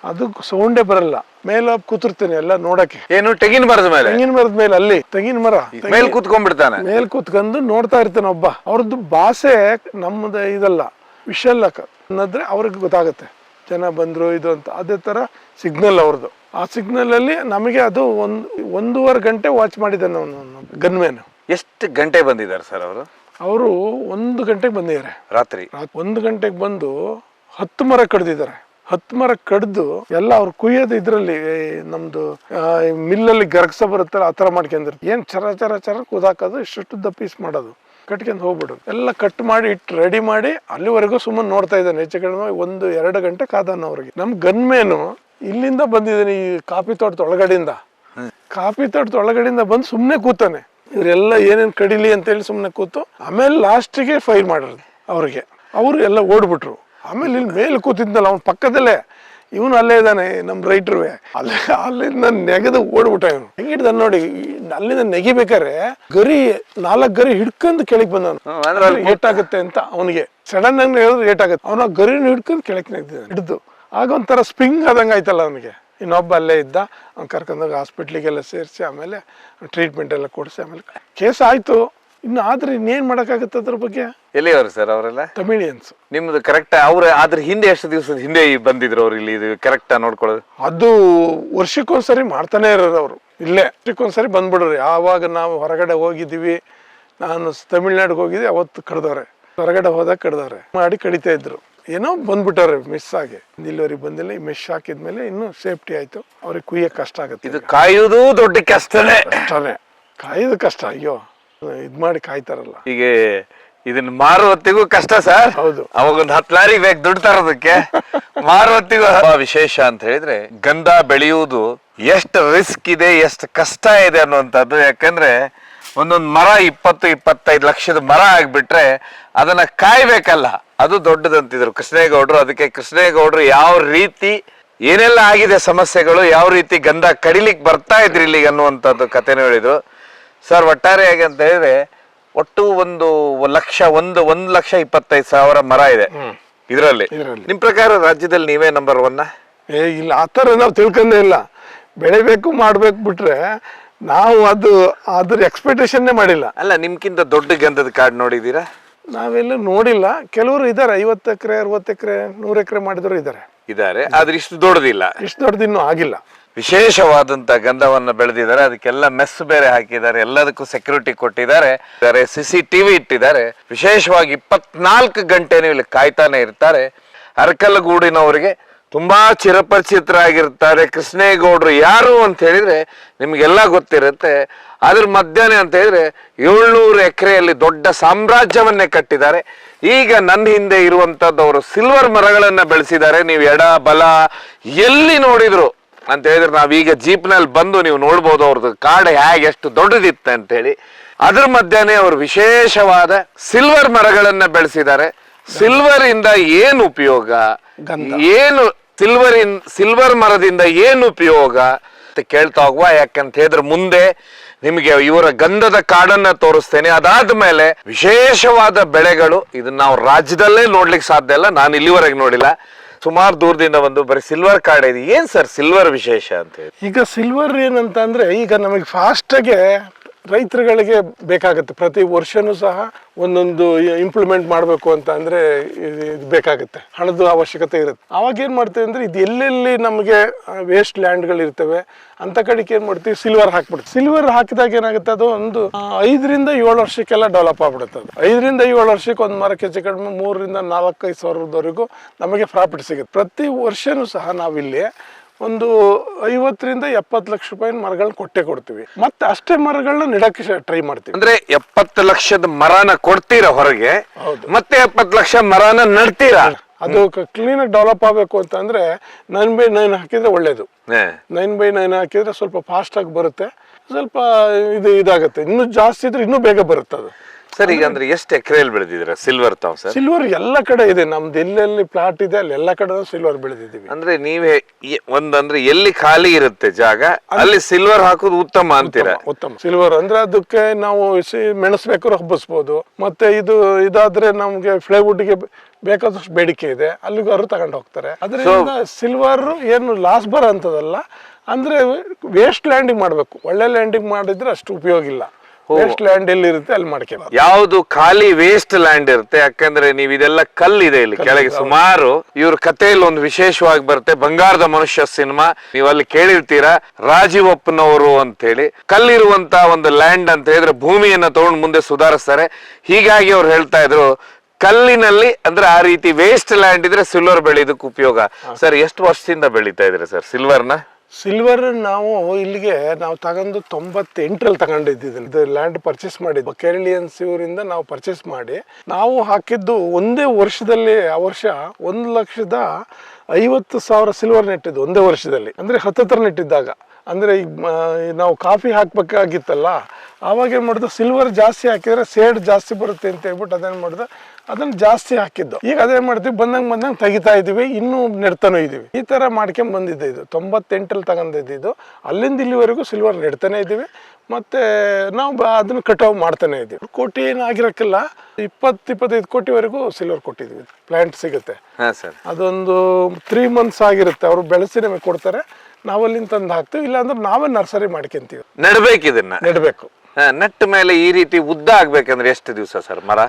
ಅದು ಸೌಂಡೇ ಬರಲ್ಲ. ಮೇಲೆ ಕೂತಿರ್ತೇನೆ ಎಲ್ಲ ನೋಡಕ್ಕೆ. ಏನು ತೆಂಗಿನ ಮರದ ಮೇಲೆ? ತೆಂಗಿನ ಮರದ ಮೇಲೆ, ಅಲ್ಲಿ ತೆಂಗಿನ ಮರ ಮೇಲೆ ಕೂತ್ಕೊಂಡ್ಬಿಡ್ತಾನೆ. ಮೇಲ್ ಕೂತ್ಕೊಂಡು ನೋಡ್ತಾ ಇರ್ತಾನೆ ಒಬ್ಬ. ಅವ್ರದ್ದು ಭಾಷೆ ನಮ್ಮದು ಇದಲ್ಲ, ವಿಷಲ್ ಅನ್ನೋದ್ರೆ ಅವ್ರಿಗೆ ಗೊತ್ತಾಗುತ್ತೆ ಜನ ಬಂದ್ರು ಇದು ಅಂತ. ಅದೇ ತರ ಸಿಗ್ನಲ್ ಅವ್ರದ್ದು. ಆ ಸಿಗ್ನಲ್ ಅಲ್ಲಿ ನಮಗೆ ಅದು 1.5 ಗಂಟೆ ವಾಚ್ ಮಾಡಿದ್ದಾನೆ ಅವನು ಗನ್ಮ್ಯಾನ್. ಎಷ್ಟು ಗಂಟೆ ಬಂದಿದ್ದಾರೆ ಸರ್ ಅವರು? ಅವರು 1 ಗಂಟೆಗೆ ಬಂದಿದ್ದಾರೆ. ರಾತ್ರಿ 1 ಗಂಟೆಗೆ ಬಂದು 10 ಮರ ಕಡ್ದಿದ್ದಾರೆ. 10 ಮರ ಕಡ್ದು ಎಲ್ಲ ಅವ್ರು ಕುಯ್ಯೋದು ಇದ್ರಲ್ಲಿ ನಮ್ದು ಮಿಲ್ಲಲ್ಲಿ ಗರಗಸ ಬರುತ್ತಲ್ಲ, ಆ ತರ ಮಾಡ್ಕೊಂಡಿರ್ತಾರೆ. ಏನ್ ಚರ ಕುದಾಕೋದು, ಇಷ್ಟುದ್ದ ಪೀಸ್ ಮಾಡೋದು, ಕಟ್ಕೊಂಡು ಹೋಗ್ಬಿಡೋದು. ಎಲ್ಲ ಕಟ್ ಮಾಡಿ ಇಟ್ಟು ರೆಡಿ ಮಾಡಿ ಅಲ್ಲಿವರೆಗೂ ಸುಮ್ಮನೆ ನೋಡ್ತಾ ಇದ್ದಾನೆ. ಹೆಚ್ಚು ಕಡಿಮೆ 1-2 ಗಂಟೆ ಕಾದಾನ ಅವ್ರಿಗೆ. ನಮ್ ಗನ್ಮೇನು ಇಲ್ಲಿಂದ ಬಂದಿದ್ದಾನೆ, ಈ ಕಾಫಿ ತೋಟದ ಒಳಗಡೆಯಿಂದ ಬಂದು ಸುಮ್ಮನೆ ಕೂತಾನೆ. ಇವರೆಲ್ಲ ಏನೇನ್ ಕಡಿಲಿ ಅಂತೇಳಿ ಸುಮ್ಮನೆ ಕೂತು, ಆಮೇಲೆ ಲಾಸ್ಟಿಗೆ ಫೈರ್ ಮಾಡಿರೋದು ಅವ್ರಿಗೆ. ಅವರು ಎಲ್ಲ ಓಡ್ಬಿಟ್ರು. ಆಮೇಲೆ ಇಲ್ಲಿ ಮೇಲೆ ಕೂತಿದ್ನಲ್ಲ ಅವ್ನ ಪಕ್ಕದಲ್ಲೇ ಇವನು ಅಲ್ಲೇ ಇದ್ದಾನೆ, ನಮ್ ರೈಟ್ರುವೆ. ಅಲ್ಲಿಂದ ನೆಗೆದು ಓಡ್ಬಿಟ್ಟ ಇವನು. ಹೆಂಗಿಡ್ದ ನೋಡಿ, ಅಲ್ಲಿಂದ ನೆಗಿಬೇಕಾರೆ ಗರಿ 4 ಗರಿ ಹಿಡ್ಕೊಂಡು ಕೆಳಗೆ ಬಂದವನು. ಏಟಾಗುತ್ತೆ ಅಂತ ಅವನಿಗೆ ಸಡನ್ ಆಗಿ ಹೇಳಿದ್ರೆ ಏಟಾಗುತ್ತೆ. ಅವನ ಗರಿನ ಹಿಡ್ಕೊಂಡು ಕೆಳಗೆ ನೆಗ್ದಿದ್ದಾನೆ ಹಿಡಿದು. ಆಗ ಒಂಥರ ಸ್ಪ್ರಿಂಗ್ ಆದಂಗೆ ಆಯ್ತಲ್ಲ ಅವನಿಗೆ. ಇನ್ನೊಬ್ಬ ಅಲ್ಲೇ ಇದ್ದ, ಅವ್ನು ಕರ್ಕೊಂಡೋಗಿ ಹಾಸ್ಪಿಟ್ಲಿಗೆಲ್ಲ ಸೇರಿಸಿ ಆಮೇಲೆ ಟ್ರೀಟ್ಮೆಂಟ್ ಎಲ್ಲ ಕೊಡಿಸಿ ಆಮೇಲೆ ಕೇಸ್ ಆಯ್ತು. ಇನ್ನು ಆದ್ರೆ ಇನ್ನೇನ್ ಮಾಡಕ್ಕಾಗತ್ತೆ ಅದ್ರ ಬಗ್ಗೆ. ಎಲ್ಲಿಯವರು ಸರ್ ಅವರೆಲ್ಲ? ತಮಿಳಿಯನ್ಸ್. ನಿಮ್ದು ಕರೆಕ್ಟ್ ಅವ್ರ ಅದ್ರ ಹಿಂದೆ ಎಷ್ಟು ದಿವಸದ ಹಿಂದೆ ಬಂದಿದ್ರು ಅವ್ರು ಇಲ್ಲಿ? ಇದು ಕರೆಕ್ಟ್ ನೋಡ್ಕೊಳ್ಳೋದು ಅದು ವರ್ಷಕ್ಕೊಂದ್ಸರಿ ಮಾಡ್ತಾನೆ ಇರೋರು ಅವರು. ಇಲ್ಲೇ ವರ್ಷಕ್ಕೊಂದ್ಸರಿ ಬಂದ್ಬಿಡ್ರಿ. ಯಾವಾಗ ನಾವು ಹೊರಗಡೆ ಹೋಗಿದ್ದೀವಿ, ನಾನು ತಮಿಳ್ನಾಡಿಗೆ ಹೋಗಿದ್ದೆ, ಅವತ್ತು ಕಡ್ದವ್ರೆ. ಹೊರಗಡೆ ಹೋದಾಗ ಕಡ್ದವ್ರೆ ಮಾಡಿ ಕಡಿತಾ ಇದ್ರು. ಏನೋ ಬಂದ್ಬಿಟ್ಟವ್ರೆ ಮಿಸ್ ಆಗಿ. ಇಲ್ಲಿವರೆಗೆ ಬಂದಿಲ್ಲ. ಈ ಮೆಶ್ ಹಾಕಿದ್ಮೇಲೆ ಇನ್ನೂ ಸೇಫ್ಟಿ ಆಯ್ತು. ಅವ್ರಿಗೆ ಕುಯ್ಯಕ್ಕೆ ಕಷ್ಟ ಆಗುತ್ತೆ. ಇದು ಕಾಯುವುದು ದೊಡ್ಡ ಕಷ್ಟನೇ. ಕಷ್ಟನೇ, ಕಾಯೋದು ಕಷ್ಟ. ಅಯ್ಯೋ ಇದ್ ಮಾಡಿ ಕಾಯ್ತಾರಲ್ಲ. ಈಗ ಇದನ್ನ ಮಾರುವತ್ತಿಗೂ ಕಷ್ಟ ಸರ್. ಹೌದು. ಅವಾಗ ಒಂದು 10 ಲಾರಿ ಬೇಕು ದುಡ್ಡು ತರೋದಕ್ಕೆ. ಮಾರುವತ್ತಿಗೂ ವಿಶೇಷ ಅಂತ ಹೇಳಿದ್ರೆ ಗಂಧ ಬೆಳೆಯುವುದು ಎಷ್ಟು ರಿಸ್ಕ್ ಇದೆ, ಎಷ್ಟು ಕಷ್ಟ ಇದೆ ಅನ್ನುವಂಥದ್ದು. ಯಾಕಂದ್ರೆ ಒಂದೊಂದು ಮರ 20-25 ಲಕ್ಷದ ಮರ ಆಗ್ಬಿಟ್ರೆ ಅದನ್ನ ಕಾಯ್ಬೇಕಲ್ಲ, ಅದು ದೊಡ್ಡದಂತಿದ್ರು ಕೃಷ್ಣೇಗೌಡರು. ಅದಕ್ಕೆ ಕೃಷ್ಣೇಗೌಡರು ಯಾವ ರೀತಿ ಏನೆಲ್ಲ ಆಗಿದೆ ಸಮಸ್ಯೆಗಳು, ಯಾವ ರೀತಿ ಗಂಧ ಕಡಿಲಿಕ್ಕೆ ಬರ್ತಾ ಇದ್ರಿ ಇಲ್ಲಿಗೆ ಅನ್ನುವಂಥದ್ದು ಕಥೆನೂ ಹೇಳಿದ್ರು ಸರ್. ಒಟ್ಟಾರೆಯಾಗಿ ಅಂತ ಹೇಳಿದ್ರೆ ಒಟ್ಟು 1,25,000 ಮರ ಇದೆ ಇದರಲ್ಲಿ. ನಿಮ್ ಪ್ರಕಾರ ರಾಜ್ಯದಲ್ಲಿ ನೀವೇ ನಂಬರ್ 1? ಇಲ್ಲ, ಆತರ ನಾವು ತಿಳ್ಕೊಂಡೇ ಇಲ್ಲ. ಬೆಳಿಬೇಕು ಮಾಡ್ಬೇಕು ಬಿಟ್ರೆ ನಾವು ಅದ್ರ ಎಕ್ಸ್ಪೆಕ್ಟೇಷನ್ನೇ ಮಾಡಿಲ್ಲ. ಅಲ್ಲ, ನಿಮ್ಗಿಂತ ದೊಡ್ಡ ಗಂಧದ ಕಾಡು ನೋಡಿದೀರಾ? ನಾವೆಲ್ಲ ನೋಡಿಲ್ಲ. ಕೆಲವರು ಇದಾರೆ, 50 ಎಕರೆ 60 ಎಕರೆ 100 ಎಕರೆ ಮಾಡಿದ್ರು ಇದಾರೆ. ಆದ್ರೆ ಇಷ್ಟು ದೊಡ್ಡದಿಲ್ಲ, ಇಷ್ಟು ದೊಡ್ಡದಿನ್ನೂ ಆಗಿಲ್ಲ. ವಿಶೇಷವಾದಂತ ಗಂಧವನ್ನ ಬೆಳೆದಿದ್ದಾರೆ. ಅದಕ್ಕೆಲ್ಲ ಮೆಸ್ ಬೇರೆ ಹಾಕಿದ್ದಾರೆ, ಎಲ್ಲದಕ್ಕೂ ಸೆಕ್ಯೂರಿಟಿ ಕೊಟ್ಟಿದ್ದಾರೆ, CCTV ಇಟ್ಟಿದ್ದಾರೆ. ವಿಶೇಷವಾಗಿ 24 ಗಂಟೆನೂ ಇಲ್ಲಿ ಕಾಯ್ತಾನೆ ಇರ್ತಾರೆ. ಅರಕಲಗೂಡಿನವರಿಗೆ ತುಂಬಾ ಚಿರಪರಿಚಿತರಾಗಿರ್ತಾರೆ. ಕೃಷ್ಣೇಗೌಡರು ಯಾರು ಅಂತ ಹೇಳಿದ್ರೆ ನಿಮ್ಗೆಲ್ಲ ಗೊತ್ತಿರುತ್ತೆ. ಅದ್ರ ಮಧ್ಯಾಹ್ನ ಅಂತ ಹೇಳಿದ್ರೆ 700 ಎಕರೆಯಲ್ಲಿ ದೊಡ್ಡ ಸಾಮ್ರಾಜ್ಯವನ್ನೇ ಕಟ್ಟಿದ್ದಾರೆ. ಈಗ ನನ್ನ ಹಿಂದೆ ಇರುವಂತದ್ದು ಅವರು ಸಿಲ್ವರ್ ಮರಗಳನ್ನ ಬೆಳೆಸಿದ್ದಾರೆ. ನೀವು ಎಡ ಬಲ ಎಲ್ಲಿ ನೋಡಿದ್ರು ಅಂತ ಹೇಳಿದ್ರೆ, ನಾವೀಗ ಜೀಪ್ನಲ್ಲಿ ಬಂದು ನೀವು ನೋಡ್ಬೋದು ಅವ್ರದ್ದು ಕಾಡು ಹೇಗೆ ಎಷ್ಟು ದೊಡ್ಡದಿತ್ತು ಅಂತ ಹೇಳಿ. ಅದ್ರ ಮಧ್ಯಾಹ್ನ ಅವರು ವಿಶೇಷವಾದ ಸಿಲ್ವರ್ ಮರಗಳನ್ನ ಬೆಳೆಸಿದ್ದಾರೆ. ಸಿಲ್ವರ್ ಇಂದ ಏನು ಉಪಯೋಗ, ಏನು ಸಿಲ್ವರ್ ಮರದಿಂದ ಏನು ಉಪಯೋಗ ಅಂತ ಕೇಳ್ತಾ ಹೋಗುವ. ಯಾಕಂತ ಹೇಳಿದ್ರೆ ಮುಂದೆ ನಿಮಗೆ ಇವರ ಗಂಧದ ಕಾಡನ್ನ ತೋರಿಸ್ತೇನೆ. ಅದಾದ್ಮೇಲೆ ವಿಶೇಷವಾದ ಬೆಳೆಗಳು, ಇದನ್ನ ನಾವು ರಾಜ್ಯದಲ್ಲೇ ನೋಡ್ಲಿಕ್ಕೆ ಸಾಧ್ಯ ಇಲ್ಲ, ನಾನು ಇಲ್ಲಿವರೆಗೆ ನೋಡಿಲ್ಲ. ಸುಮಾರು ದೂರದಿಂದ ಒಂದು ಬರೀ ಸಿಲ್ವರ್ ಕಾಡ್ ಇದೆ. ಏನ್ ಸರ್ ಸಿಲ್ವರ್ ವಿಶೇಷ ಅಂತ ಹೇಳಿ? ಈಗ ಸಿಲ್ವರ್ ಏನಂತ ಅಂದ್ರೆ, ಈಗ ನಮಗೆ ಫಾಸ್ಟಾಗೆ ರೈತರುಗಳಿಗೆ ಬೇಕಾಗುತ್ತೆ. ಪ್ರತಿ ವರ್ಷನೂ ಸಹ ಒಂದೊಂದು ಇಂಪ್ಲಿಮೆಂಟ್ ಮಾಡಬೇಕು ಅಂತ ಅಂದ್ರೆ ಇದು ಬೇಕಾಗುತ್ತೆ, ಹಣದ ಅವಶ್ಯಕತೆ ಇರುತ್ತೆ. ಅವಾಗ ಏನ್ ಮಾಡ್ತೀವಿ ಅಂದ್ರೆ, ಇದು ಎಲ್ಲೆಲ್ಲಿ ನಮಗೆ ವೇಸ್ಟ್ ಲ್ಯಾಂಡ್ಗಳು ಇರ್ತವೆ ಅಂತ ಕಡೆಗೆ ಏನ್ ಮಾಡ್ತೀವಿ, ಸಿಲ್ವರ್ ಹಾಕ್ಬಿಡ್ತೀವಿ. ಸಿಲ್ವರ್ ಹಾಕಿದಾಗ ಏನಾಗುತ್ತೆ, ಅದು ಒಂದು 5 ರಿಂದ 7 ವರ್ಷಕ್ಕೆಲ್ಲ ಡೆವಲಪ್ ಆಗ್ಬಿಡುತ್ತೆ. ಅದು 5 ರಿಂದ 7 ವರ್ಷಕ್ಕೆ ಒಂದು ಮರಕ್ಕೆ ಹೆಚ್ಚು ಕಡಿಮೆ 3 ರಿಂದ 4-5 ಸಾವಿರದವರೆಗೂ ನಮಗೆ ಪ್ರಾಫಿಟ್ ಸಿಗುತ್ತೆ. ಪ್ರತಿ ವರ್ಷನೂ ಸಹ ನಾವಿಲ್ಲಿ ಒಂದು 50 ರಿಂದ 70 ಲಕ್ಷ ರೂಪಾಯಿ ಮರಗಳನ್ನ ಕೊಡ್ತೀವಿ. ಮತ್ತೆ ಅಷ್ಟೇ ಮರಗಳನ್ನ ನೆಡಕ್ಕೆ ಟ್ರೈ ಮಾಡ್ತೀವಿ. ಅಂದ್ರೆ 70 ಲಕ್ಷದ ಮರನ ಕೊಡ್ತೀರಾ ಹೊರಗೆ, ಮತ್ತೆ 70 ಲಕ್ಷ ಮರನ ನಡ್ತೀರಾ. ಅದು ಕ್ಲೀನ್ ಆಗಿ ಡೆವಲಪ್ ಆಗ್ಬೇಕು ಅಂತ ಅಂದ್ರೆ 9x9 ಹಾಕಿದ್ರೆ ಒಳ್ಳೇದು. 9x9 ಹಾಕಿದ್ರೆ ಸ್ವಲ್ಪ ಫಾಸ್ಟ್ ಆಗಿ ಬರುತ್ತೆ, ಸ್ವಲ್ಪ ಇದಾಗುತ್ತೆ. ಇನ್ನೂ ಜಾಸ್ತಿ ಇದ್ರೆ ಇನ್ನೂ ಬೇಗ ಬರುತ್ತೆ ಅದು. ಸರ್, ಈಗ ಅಂದ್ರೆ ಎಷ್ಟು ಎಕರೆಯಲ್ಲಿ ಬೆಳೆದಿದ್ದೀರಾ ಸಿಲ್ವರ್ ತಾವು ಸರ್? ಸಿಲ್ವರ್ ಎಲ್ಲ ಕಡೆ ಇದೆ. ನಮ್ದು ಎಲ್ಲೆಲ್ಲಿ ಪ್ಲಾಟ್ ಇದೆ ಅಲ್ಲಿ ಎಲ್ಲ ಕಡೆ ಸಿಲ್ವರ್ ಬೆಳೆದಿದ್ದೀವಿ. ಅಂದ್ರೆ ನೀವೇ ಒಂದಂದ್ರೆ ಎಲ್ಲಿ ಖಾಲಿ ಇರುತ್ತೆ ಜಾಗ ಅಲ್ಲಿ ಸಿಲ್ವರ್ ಹಾಕೋದು ಉತ್ತಮ ಅಂತೀರಾ? ಉತ್ತಮ. ಸಿಲ್ವರ್ ಅಂದ್ರೆ ಅದಕ್ಕೆ ನಾವು ಮೆಣಸ್ಬೇಕಾದ್ರೆ ಹಬ್ಬಿಸ್ಬೋದು. ಮತ್ತೆ ಇದಾದ್ರೆ ನಮ್ಗೆ ಫ್ಲೈವುಡ್ಗೆ ಬೇಕಾದಷ್ಟು ಬೇಡಿಕೆ ಇದೆ, ಅಲ್ಲಿಗಾದ್ರು ತಗೊಂಡು ಹೋಗ್ತಾರೆ. ಅದರಿಂದ ಸಿಲ್ವರ್ ಏನು ಲಾಸ್ ಬರೋಂಥದ್ದಲ್ಲ. ಅಂದ್ರೆ ವೇಸ್ಟ್ ಲ್ಯಾಂಡಿಂಗ್ ಮಾಡ್ಬೇಕು. ಒಳ್ಳೆ ಲ್ಯಾಂಡಿಂಗ್ ಮಾಡಿದ್ರೆ ಅಷ್ಟು ಉಪಯೋಗ ಇಲ್ಲ. ವೇಸ್ಟ್ ಲ್ಯಾಂಡ್ ಎಲ್ಲಿ ಇರುತ್ತೆ ಅಲ್ಲಿ ಮಾಡ್ಕೊಳ್ಳೋದು. ಯಾವ್ದು ಖಾಲಿ ವೇಸ್ಟ್ ಲ್ಯಾಂಡ್ ಇರುತ್ತೆ, ಯಾಕಂದ್ರೆ ನೀವು ಇದೆಲ್ಲ ಕಲ್ಲಿದೆ ಇಲ್ಲಿ ಕೆಳಗೆ ಸುಮಾರು. ಇವ್ರ ಕಥೆಯಲ್ಲಿ ಒಂದು ವಿಶೇಷವಾಗಿ ಬರುತ್ತೆ, ಬಂಗಾರದ ಮನುಷ್ಯ ಸಿನಿಮಾ ನೀವು ಅಲ್ಲಿ ಕೇಳಿರ್ತೀರಾ, ರಾಜೀವಪ್ಪನವರು ಅಂತ ಹೇಳಿ. ಕಲ್ಲಿರುವಂತ ಒಂದು ಲ್ಯಾಂಡ್ ಅಂತ ಹೇಳಿದ್ರೆ ಭೂಮಿಯನ್ನ ತಗೊಂಡು ಮುಂದೆ ಸುಧಾರಿಸ್ತಾರೆ. ಹೀಗಾಗಿ ಅವ್ರು ಹೇಳ್ತಾ ಇದ್ರು, ಕಲ್ಲಿನಲ್ಲಿ ಅಂದ್ರೆ ಆ ರೀತಿ ವೇಸ್ಟ್ ಲ್ಯಾಂಡ್ ಇದ್ರೆ ಸಿಲ್ವರ್ ಬೆಳೆಯೋದಕ್ಕೆ ಉಪಯೋಗ. ಸರ್, ಎಷ್ಟು ವರ್ಷದಿಂದ ಬೆಳೀತಾ ಇದ್ರೆ ಸರ್ ಸಿಲ್ವರ್ನ? ಸಿಲ್ವರ್ ನಾವು ಇಲ್ಲಿಗೆ ತಗೊಂಡು 98ರಲ್ಲಿ ತಗೊಂಡಿದ್ದಿದ್ದು. ಇದು ಲ್ಯಾಂಡ್ ಪರ್ಚೇಸ್ ಮಾಡಿದ್ವಿ ಕೇರಳಿಯನ್ಸ್ ಇವರಿಂದ. ನಾವು ಪರ್ಚೇಸ್ ಮಾಡಿ ನಾವು ಹಾಕಿದ್ದು ಒಂದೇ ವರ್ಷದಲ್ಲಿ, ಆ ವರ್ಷ 1,50,000 ಸಿಲ್ವರ್ ನೆಟ್ಟಿದ್ದು ಒಂದೇ ವರ್ಷದಲ್ಲಿ. ಅಂದ್ರೆ 10 ನೆಟ್ಟಿದ್ದಾಗ. ಅಂದ್ರೆ ನಾವು ಕಾಫಿ ಹಾಕ್ಬೇಕಾಗಿತ್ತಲ್ಲ, ಆವಾಗ ಏನ್ ಮಾಡಿದ್ರು, ಸಿಲ್ವರ್ ಜಾಸ್ತಿ ಹಾಕಿದ್ರೆ ಸೇಡ್ ಜಾಸ್ತಿ ಬರುತ್ತೆ ಅಂತ ಹೇಳ್ಬಿಟ್ಟು ಅದೇನ್ ಮಾಡಿದ್ರು, ಅದನ್ನ ಜಾಸ್ತಿ ಹಾಕಿದ್ದು. ಈಗ ಅದೇನ್ ಮಾಡ್ತೀವಿ, ಬಂದಂಗ್ ತೆಗಿತಾ ಇದೀವಿ, ಇನ್ನೂ ನೆಡ್ತಾನೂ ಇದೀವಿ. ಈ ತರ ಮಾಡ್ಕೊಂಡ್ ಬಂದಿದ್ದೆ. ಇದು 98ರಲ್ಲಿ ತಗೊಂಡಿದ್ದು. ಅಲ್ಲಿಂದ ಇಲ್ಲಿವರೆಗೂ ಸಿಲ್ವರ್ ನೆಡ್ತಾನೆ ಇದೀವಿ. ಮತ್ತೆ ನಾವು ಅದನ್ನ ಕಟಾವ್ ಮಾಡ್ತಾನೆ ಇದೀವಿ. ಕೋಟಿ ಏನಾಗಿರಕ್ಕಿಲ್ಲ, 20-25 ಕೋಟಿವರೆಗೂ ಸಿಲ್ವರ್ ಕೊಟ್ಟಿದ್ವಿ. ಪ್ಲಾಂಟ್ ಸಿಗುತ್ತೆ. ಅದೊಂದು 3 ಮಂತ್ಸ್ ಆಗಿರುತ್ತೆ. ಅವರು ಬೆಳೆಸಿ ನಮಗೆ ಕೊಡ್ತಾರೆ, ನಾವಲ್ಲಿಂದ ತಂದು ಹಾಕ್ತಿವಿ. ಇಲ್ಲಾಂದ್ರೆ ನಾವೇ ನರ್ಸರಿ ಮಾಡ್ಕೊಂತೀವಿ. ನೆಡ್ಬೇಕು, ಇದನ್ನ ನೆಡ್ಬೇಕು. ನಟ್ಟ ಮೇಲೆ ಈ ರೀತಿ ಉದ್ದ ಆಗ್ಬೇಕಂದ್ರೆ ಎಷ್ಟು ದಿವಸ ಸರ್ ಮರ?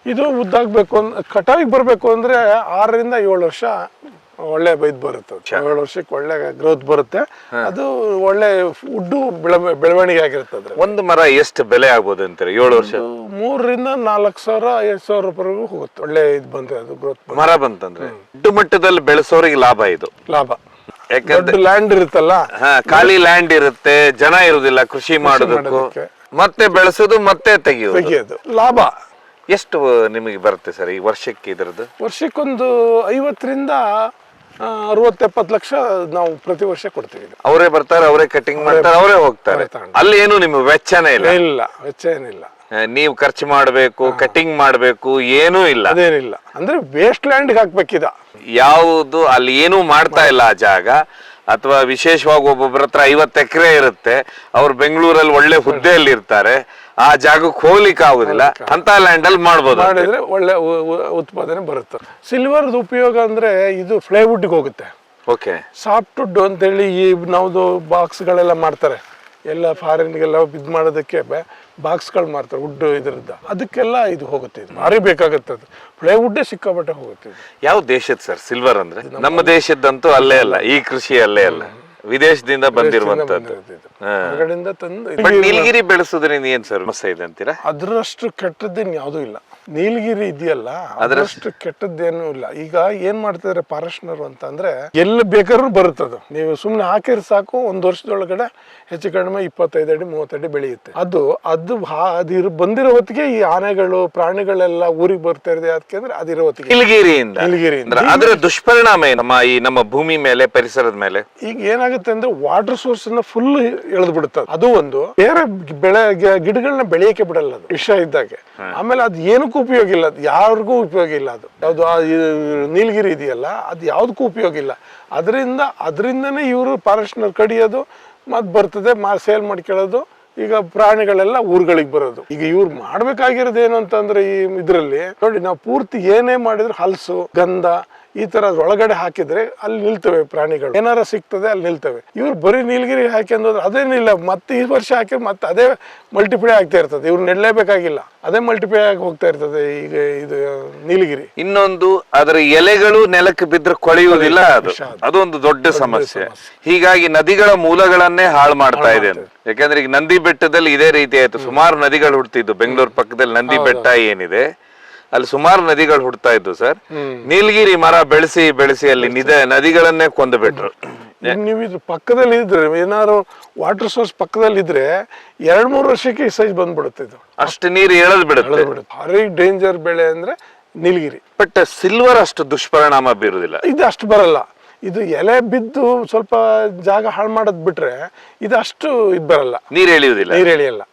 ಇದು ಉದ್ದಾಗಬೇಕು ಕಟಾವಿಗೆ ಬರಬೇಕು ಅಂದ್ರೆ 6 ರಿಂದ 7 ವರ್ಷ ಒಳ್ಳೆ ಇದು ಬರುತ್ತೆ. 7 ವರ್ಷಕ್ಕೆ ಒಳ್ಳೆ ಗ್ರೋತ್ ಬರುತ್ತೆ. ಅದು ಒಳ್ಳೆ ಉಡ್ಡು ಬೆಳವಣಿಗೆ ಆಗಿರುತ್ತೆ. ಅದ್ರ ಒಂದು ಮರ ಎಷ್ಟು ಬೆಲೆ ಆಗ್ಬೋದು ಅಂತಾರೆ 7 ವರ್ಷ? 3 ರಿಂದ 4 ಸಾವಿರ 5 ಸಾವಿರ ರೂಪಾಯಿವರೆಗೂ ಹೋಗುತ್ತೆ. ಒಳ್ಳೆ ಇದು ಬಂದ್ರೆ ಅದು ಗ್ರೋತ್ ಮರ ಬಂತಂದ್ರೆ ದೊಡ್ಡ ಮಟ್ಟದಲ್ಲಿ ಬೆಳೆಸೋರಿಗೆ ಲಾಭ ಇದು. ಲಾಭ. ಯಾಕಂದ್ರೆ ಲ್ಯಾಂಡ್ ಇರುತ್ತಲ್ಲ, ಖಾಲಿ ಲ್ಯಾಂಡ್ ಇರುತ್ತೆ, ಜನ ಇರುದಿಲ್ಲ ಕೃಷಿ ಮಾಡೋದಕ್ಕೂ, ಮತ್ತೆ ಬೆಳೆಸೋದು ಮತ್ತೆ ತೆಗಿಯೋದು ಲಾಭ. ಎಷ್ಟು ನಿಮಗೆ ಬರುತ್ತೆ ಸರ್ ಈ ವರ್ಷಕ್ಕೆ ಇದ್ರದ್ದು? ವರ್ಷಕ್ಕೊಂದು 50 ರಿಂದ 60-70 ಲಕ್ಷ ನಾವು ಪ್ರತಿ ವರ್ಷ ಕೊಡ್ತೀವಿ. ಅವರೇ ಬರ್ತಾರೆ, ಅವರೇ ಕಟಿಂಗ್ ಮಾಡ್ತಾರೆ, ಅವರೇ ಹೋಗ್ತಾರೆ. ಅಲ್ಲಿ ಏನು ನಿಮ್ಮ ವೆಚ್ಚನೇ ಇಲ್ಲ? ಇಲ್ಲ, ವೆಚ್ಚ ಏನಿಲ್ಲ. ನೀವು ಖರ್ಚು ಮಾಡಬೇಕು, ಕಟಿಂಗ್ ಮಾಡಬೇಕು, ಏನೂ ಇಲ್ಲ. ಅದೇನಿಲ್ಲ. ಅಂದ್ರೆ ವೇಸ್ಟ್ ಲ್ಯಾಂಡ್ ಹಾಕ್ಬೇಕಿದ. ಯಾವುದು ಅಲ್ಲಿ ಏನೂ ಮಾಡ್ತಾ ಇಲ್ಲ ಆ ಜಾಗ, ಅಥವಾ ವಿಶೇಷವಾಗಿ ಒಬ್ಬೊಬ್ಬರ ಹತ್ರ 50 ಎಕರೆ ಇರುತ್ತೆ, ಅವ್ರು ಬೆಂಗಳೂರಲ್ಲಿ ಒಳ್ಳೆ ಹುದ್ದೆಯಲ್ಲಿ ಇರ್ತಾರೆ, ಆ ಜಾಗಕ್ಕೆ ಹೋಗ್ಲಿಕ್ಕೆ ಆಗುದಿಲ್ಲ, ಅಂತ ಲ್ಯಾಂಡ್ ಅಲ್ಲಿ ಮಾಡ್ಬೋದು. ಮಾಡಿದ್ರೆ ಒಳ್ಳೆ ಉತ್ಪಾದನೆ ಬರುತ್ತೆ. ಸಿಲ್ವರ್ದ ಉಪಯೋಗ ಅಂದ್ರೆ ಇದು ಪ್ಲೈವುಡ್ಗೆ ಹೋಗುತ್ತೆ. ಓಕೆ. ಸಾಫ್ಟ್ ವುಡ್ ಅಂತೇಳಿ ಈ ನಾವು ಬಾಕ್ಸ್ಗಳೆಲ್ಲ ಮಾಡ್ತಾರೆ, ಎಲ್ಲ ಫಾರಿನ್ಗೆಲ್ಲ ಇದು ಮಾಡೋದಕ್ಕೆ ಬಾಕ್ಸ್ಗಳು ಮಾಡ್ತಾರೆ ವುಡ್ ಇದ್ರದ್ದು, ಅದಕ್ಕೆಲ್ಲ ಇದು ಹೋಗುತ್ತೆ. ಇದು ಭಾರಿ ಬೇಕಾಗುತ್ತೆ. ಅದು ಪ್ಲೈವುಡ್ಡೇ ಸಿಕ್ಕಾಪಟ್ಟೆ ಹೋಗುತ್ತೆ. ಯಾವ ದೇಶದ ಸರ್ ಸಿಲ್ವರ್ ಅಂದ್ರೆ? ನಮ್ಮ ದೇಶದ್ದಂತೂ ಅಲ್ಲೇ ಅಲ್ಲ, ಈ ಕೃಷಿ ಅಲ್ಲೇ ಅಲ್ಲ, ವಿದೇಶದಿಂದ ಬಂದಿರುವಂತದ್ದು. ಹೊರಗಡೆಯಿಂದ ತಂದು. ಬಟ್ ನೀಲಗಿರಿ ಬೆಳೆಸೋದ್ರಿಂದ ಏನ್ ಸರ್ ಸಮಸ್ಯೆ ಇದೆ ಅಂತೀರಾ? ಅದ್ರಷ್ಟು ಕೆಟ್ಟದ್ದೇನು ಯಾವುದೂ ಇಲ್ಲ. ನೀಲಗಿರಿ ಇದೆಯಲ್ಲ, ಅದರಷ್ಟು ಕೆಟ್ಟದ್ದೇನು ಇಲ್ಲ. ಈಗ ಏನ್ ಮಾಡ್ತಿದಾರೆ ಫಾರೆಸ್ಟ್ನರು ಅಂತ ಅಂದ್ರೆ, ಎಲ್ಲಿ ಬೇಕಾದ್ರೂ ಬರುತ್ತದು. ನೀವು ಸುಮ್ನೆ ಹಾಕಿದ್ರೆ ಸಾಕು, 1 ವರ್ಷದೊಳಗಡೆ ಹೆಚ್ಚು ಕಡಿಮೆ 25 ಅಡಿ 30 ಅಡಿ ಬೆಳೆಯುತ್ತೆ. ಅದು ಬಂದಿರೋ ಹೊತ್ತಿಗೆ ಈ ಆನೆಗಳು ಪ್ರಾಣಿಗಳೆಲ್ಲ ಊರಿಗೆ ಬರ್ತಾ ಇದೆ. ಅದಕ್ಕೆ ಅಂದ್ರೆ ಅದಿರೋ ಹೊತ್ತಿಗೆ ನೀಲಗಿರಿಯಿಂದ ಅದರ ದುಷ್ಪರಿಣಾಮ ನಮ್ಮ ಭೂಮಿ ಮೇಲೆ, ಪರಿಸರದ ಮೇಲೆ. ಈಗ ಏನಾಗುತ್ತೆ ಅಂದ್ರೆ ವಾಟರ್ ಸೋರ್ಸ್ ನ ಫುಲ್ ಎಳೆದು ಬಿಡುತ್ತೆ. ಅದು ಒಂದು ಬೇರೆ ಗಿಡಗಳನ್ನ ಬೆಳೆಯಕ್ಕೆ ಬಿಡಲ್ಲ ಅದು ವಿಷ ಇದ್ದಾಗೆ. ಆಮೇಲೆ ಅದು ಏನಕ್ಕೂ ಉಪಯೋಗ ಇಲ್ಲ, ಅದು ಯಾರಿಗೂ ಉಪಯೋಗ ಇಲ್ಲ. ಅದು ಯಾವ್ದು ನೀಲಗಿರಿ ಇದೆಯಲ್ಲ, ಅದು ಯಾವ್ದಕ್ಕೂ ಉಪಯೋಗ ಇಲ್ಲ. ಅದರಿಂದನೇ ಇವರು ಫಾರೆಸ್ಟ್ನರ್ ಕಡಿಯೋದು, ಮತ್ ಬರ್ತದೆ ಸೇಲ್ ಮಾಡ್ಕೊಳ್ಳೋದು. ಈಗ ಪ್ರಾಣಿಗಳೆಲ್ಲ ಊರುಗಳಿಗೆ ಬರೋದು. ಈಗ ಇವ್ರು ಮಾಡ್ಬೇಕಾಗಿರೋದು ಏನು ಅಂತಂದ್ರೆ, ಈ ಇದ್ರಲ್ಲಿ ನೋಡಿ, ನಾವು ಪೂರ್ತಿ ಏನೇ ಮಾಡಿದ್ರು ಹಲಸು, ಗಂಧ ಈ ತರ ಒಳಗಡೆ ಹಾಕಿದ್ರೆ ಅಲ್ಲಿ ನಿಲ್ತವೆ ಪ್ರಾಣಿಗಳು. ಏನಾರ ಸಿಗ್ತದೆ ಅಲ್ಲಿ ನಿಲ್ತವೆ. ಇವ್ರು ಬರೀ ನೀಲಗಿರಿ ಹಾಕಿದ್ರೆ ಅದೇನಿಲ್ಲ, ಮತ್ತೆ ಈ ವರ್ಷ ಹಾಕಿ ಮತ್ತೆ ಅದೇ ಮಲ್ಟಿಪ್ಲೈ ಆಗ್ತಾ ಇರ್ತದೆ. ಇವ್ರು ನೆಡ್ಲೇಬೇಕಾಗಿಲ್ಲ, ಅದೇ ಮಲ್ಟಿಪ್ಲೈ ಆಗಿ ಹೋಗ್ತಾ ಇರ್ತದೆ. ಈಗ ಇದು ನೀಲಗಿರಿ. ಇನ್ನೊಂದು, ಅದರ ಎಲೆಗಳು ನೆಲಕ್ಕೆ ಬಿದ್ರೆ ಕೊಳೆಯುವುದಿಲ್ಲ, ಅದೊಂದು ದೊಡ್ಡ ಸಮಸ್ಯೆ. ಹೀಗಾಗಿ ನದಿಗಳ ಮೂಲಗಳನ್ನೇ ಹಾಳು ಮಾಡ್ತಾ ಇದೆ. ಯಾಕಂದ್ರೆ ಈಗ ನಂದಿ ಬೆಟ್ಟದಲ್ಲಿ ಇದೇ ರೀತಿ ಆಯ್ತು. ಸುಮಾರು ನದಿಗಳು ಹುಡ್ತಿದ್ದು. ಬೆಂಗಳೂರು ಪಕ್ಕದಲ್ಲಿ ನಂದಿ ಬೆಟ್ಟ ಏನಿದೆ, ಅಲ್ಲಿ ಸುಮಾರು ನದಿಗಳು ಹುಡ್ತಾ ಇದ್ದು ಸರ್. ನೀಲಗಿರಿ ಮರ ಬೆಳೆಸಿ ಅಲ್ಲಿ ನದಿಗಳನ್ನೇ ಕೊಂದು ಬಿಟ್ರು. ನೀವು ಇದ್ರ ಪಕ್ಕದಲ್ಲಿ ಇದ್ರೆ, ಏನಾದ್ರು ವಾಟರ್ ಸೋರ್ಸ್ ಪಕ್ಕದಲ್ಲಿ ಇದ್ರೆ 2-3 ವರ್ಷಕ್ಕೆ ಈ ಸೈಜ್ ಬಂದ್ಬಿಡುತ್ತೆ. ಇದು ಅಷ್ಟು ನೀರು ಎಳೆದು ಬಿಡುತ್ತೆ. ಭಾರಿ ಡೇಂಜರ್ ಬೆಳೆ ಅಂದ್ರೆ ನೀಲಗಿರಿ. ಬಟ್ ಸಿಲ್ವರ್ ಅಷ್ಟು ದುಷ್ಪರಿಣಾಮ ಬೀರುದಿಲ್ಲ. ಇದು ಅಷ್ಟು ಬರಲ್ಲ. ಇದು ಎಲೆ ಬಿದ್ದು ಸ್ವಲ್ಪ ಜಾಗ ಹಾಳು ಮಾಡೋದ್ ಬಿಟ್ರೆ ಇದು ಅಷ್ಟು ಇದು ಬರಲ್ಲ. ನೀರ್ ಎಳೆಯುವುದಿಲ್ಲ.